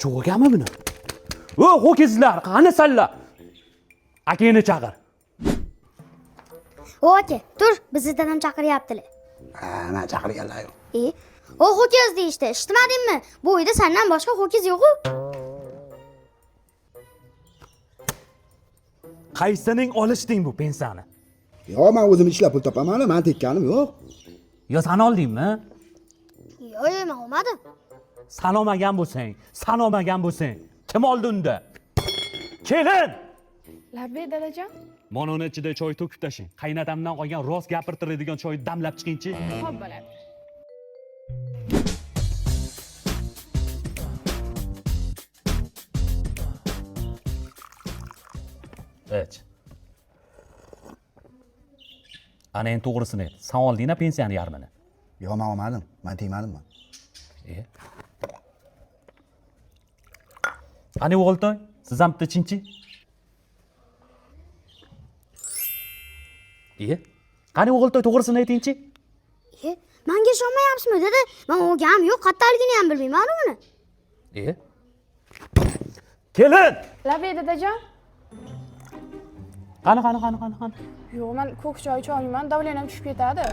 Cho'g'ami buni? O, ho'kizlar, qani sanlar? Akangni chaqir. Aka, tur, bizni dadam chaqiryaptilar. Ha, men chaqirganlar yo'q. O ho'kiz deyishdi, eshitmadingmi? Bu uyda sendan boshqa ho'kiz yo'q-ku. Qaysining olishding bu pensiyani? Yo'q, men o'zim ishlab pul topaman, men tekkanim yo'q. Yo, san oldingmi? Yo'q, men olmadim. San olmagan bo'lsang, kim oldi unda? Kelin! Labbay dadajon. Mana uni ichida choy to'kib tashing. Qaynatamdan qolgan rost gapirtiradigan choyni damlab chiqingchi. Xo'p bo'ladi. Ich. Ana endi to'g'risini ayt. San oldingna pensiyani yarmini. Yo'q, men olmadim. Men tegmadim. Qani o'g'iltoy, siz ham bitta chinchi? Qani o'g'iltoy, to'g'risini aytingchi? Menga ishonmayapsizmi, dada? Men o'gam yo'q, qattaligini ham bilmayman uni. Kelin! Labbay dadajon. Qani. Yo'q, men ko'k choy icha-olmayman, davlenam tushib ketadi.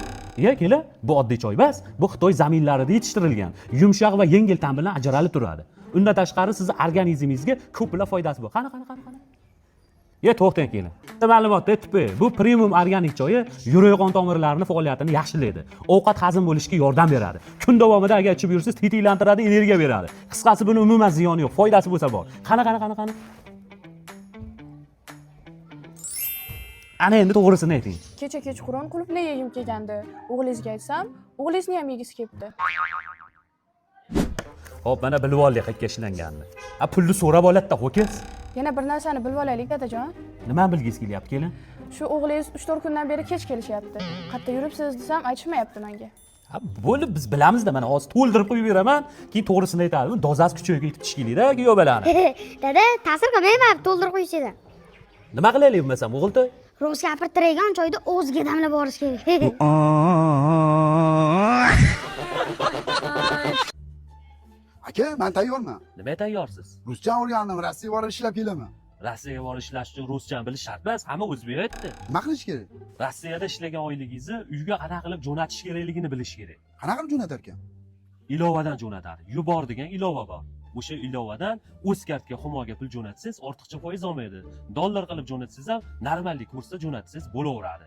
Kelin, bu oddiy choy emas. Bu Xitoy zaminlarida yetishtirilgan, yumshoq va yengil ta'm bilan ajralib turadi. Undan tashqari sizni organizmingizga ko'plab foydasi bor. Qani. To'xtang kelin. Ma'lumot aytib, bu premium organik choyi yurak qon tomirlarini faoliyatini yaxshilaydi. Ovqat hazm bo'lishiga yordam beradi. Kun davomida agar ichib yursangiz, tetiklantiradi, energiya beradi. Qisqasi buni umuman ziyoni yo'q, foydasi bo'lsa bor. Qani. Ana endi to'g'risini ayting. Kecha kechqurun qulupnay yegim kelgandi. O'g'lingizga aytsam, o'g'lingizni ham yegisi kelibdi. Hop, mana bilib oldik qayerga ishlanganini. Pulni so'rab oladi-da, ho'kiz. Yana bir narsani bilib olaylik dadajon. Nimani bilgingiz kelyapti, kelin? Shu o'g'lingiz 3-4 kundan beri kech kelishyapti. Qayerda yuribsiz desam, aytishmayapti menga. Bo'lib, biz bilamiz-da, mana hozir to'ldirib qo'yib beraman, keyin to'g'risini aytadi. Dozasi kuchayiga yetib tishkilikda, yo'balani. Dada, ta'sir qilmayman, to'ldirib qo'yishingdan. Nima qilaylik bo'lmasam, o'g'iltoy? Ro'z gapirtiradigan choyda o'ziga damlab borish kerak. Aka, men tayyorman. Nima tayyorsiz? Ruscha o'rgandim, Rossiyaga borib ishlab kelaman. Rossiyaga borib ishlash uchun ruscha bilish shart emas, hamma o'zbek aytdi. Nima qilish kerak? Rossiyada ishlagan oyligingizni uyga qanaqa qilib jo'natish kerakligini bilish kerak. Qanaqa qilib jo'natar ekan? Ilovadan jo'natadi. Yubor degan ilova bor. O'sha ilovadan o'z kartga Humoga pul jo'natsangiz, ortiqcha foiz olmaydi. Dollar qilib jo'natsangiz ham normallik kursda jo'natsangiz bo'laveradi.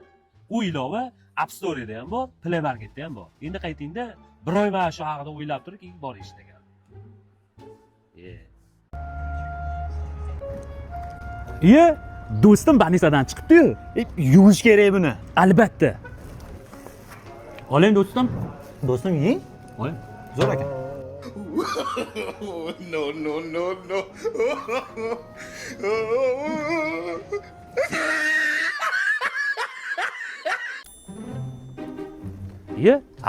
U ilova App Store'da ham bor, Play Marketda ham bor. Endi qaytingda bir oy mana shu haqida o'ylab turib, keyin bor ishlagan. Do'stim Banisadan chiqibdi-yu. Yuvish kerak buni. Albatta. Oling do'stim. Do'stim yeng. Oling. Zo'r ekan. No.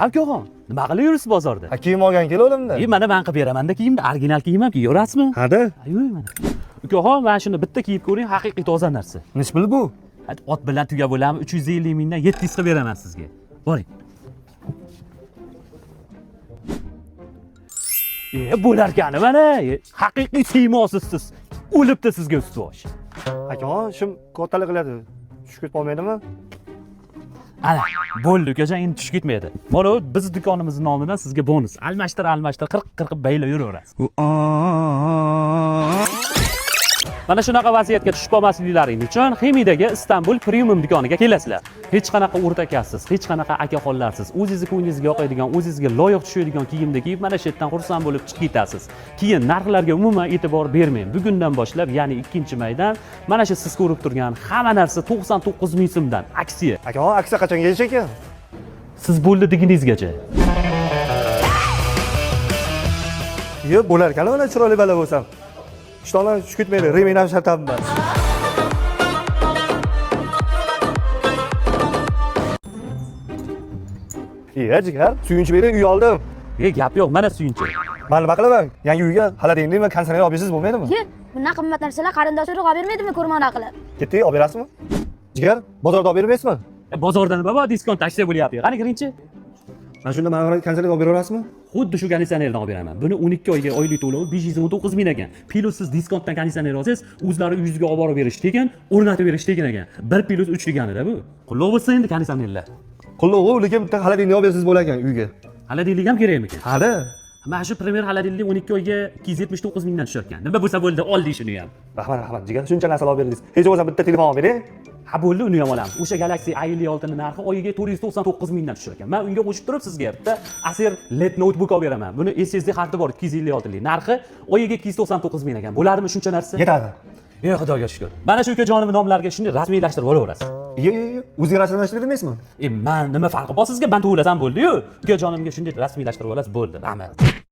Akaxon, nima qilib yuribsiz bozorda? Kiyim olgan kelavdim-da. Mana men qilib beraman-da kiyimni, original kiyim ham kiyaverasizmi? Ha-da. Yo'q mana. Ukaxon, mana shuni bitta kiyib ko'ring, haqiqiy toza narsa. Nech pul bu? Ot bilan tugab bo'lami? 350 mingdan 700 qilib beraman sizga. Boring. Bo'larkani mana, haqiqiy siymosiz siz. O'libdi sizga ustosh. Akaxon, shim kattalik qiladi. Tushib ketmaydimi? Ana, bo'ldi, ukajon, endi tushib ketmaydi. Mana biz do'konimizning nomidan sizga bonus. Almashtir 40 baylab yuraverasiz. Mana shunaqa vaziyatga tushib qolmasliklaring uchun Xemidagi Istanbul Premium do'koniga kelasizlar. Hech qanaqa o'rtakasiz, hech qanaqa akaxonlarsiz, o'zingizga ko'nglingizga yoqadigan, o'zingizga loyiq tushadigan kiyimni kiyib, mana shu yerdan xursand bo'lib chiqib ketasiz. Keyin narxlarga umuman e'tibor bermang. Bugundan boshlab, ya'ni 2-maydan mana shu siz ko'rib turgan hamma narsa 99 ming so'mdan aksiya. Akaxon, aksiya qachon kelish ekan? Siz bo'ldi deganingizgacha. Yo'q, bo'lar ekan, mana chiroyli bala bo'lsam. Ishtonlar tushib ketmaydi, remen ham shartam bor. Jigar, suyunchi berib uy oldim. Gap yo'q, mana suyunchi. Men nima qilaman? Yangi uyga xolodilnik konsertga olib berasiz bo'lmaydimi? Bundan qimmat narsalar qarindoshlarga olib bermaydimi, ko'rmona qilib? Ketdik, olib berasizmi? Jigar, bozorda olib bermaysizmi? Bozordan baba diskont aksiya bo'lyapti. Qani kiringchi. Mana shunda men konsertga olib beraverasizmi? xuddi shu konditsionerni olib beraman. Buni 12 oyga oylik to'lovi 519 ming ekan. Plus siz diskontdan konditsioner olsangiz, o'zlari uyingizga olib borib berish tekin, o'rnatib berish tekin ekan. 1+3 deganida bu. Qulluq bo'lsa endi konditsionerlar. Qulluq, lekin bitta xolodilnik olib bersangiz bo'lar ekan uyga. Xolodilnik ham kerakmikan? Hali. Mana shu primer xolodilnik 12 oyga 279 mingdan tushar ekan. Nima bo'lsa bo'ldi, oldi shuni ham. Rahmat, jigar. Shuncha narsa olib berdingiz. Hech bo'lmasa bitta telefon olib bering. Ha bo'ldi, uni ham olamiz. O'sha Galaxy A56 ning narxi oyiga 499 mingdan tushar ekan. Men unga qo'shib turib sizga bitta Acer LED notebook olib beraman. Buni SSD karti bor 256 lik. Narxi oyiga 299 ming ekan. Bo'ladimi shuncha narsa? Yetadi. Ey Xudoga shukr. Mana shu ukajonim nomlariga shunday rasmiylashtirib olaverasiz. Yo'q, o'zingiz rasmiylashtirdingizmi? Men nima farqi bor sizga? Ben to'g'lasam bo'ldi-yu. Ukajonimga shunday rasmiylashtirib olasiz, bo'ldi. Rahmat.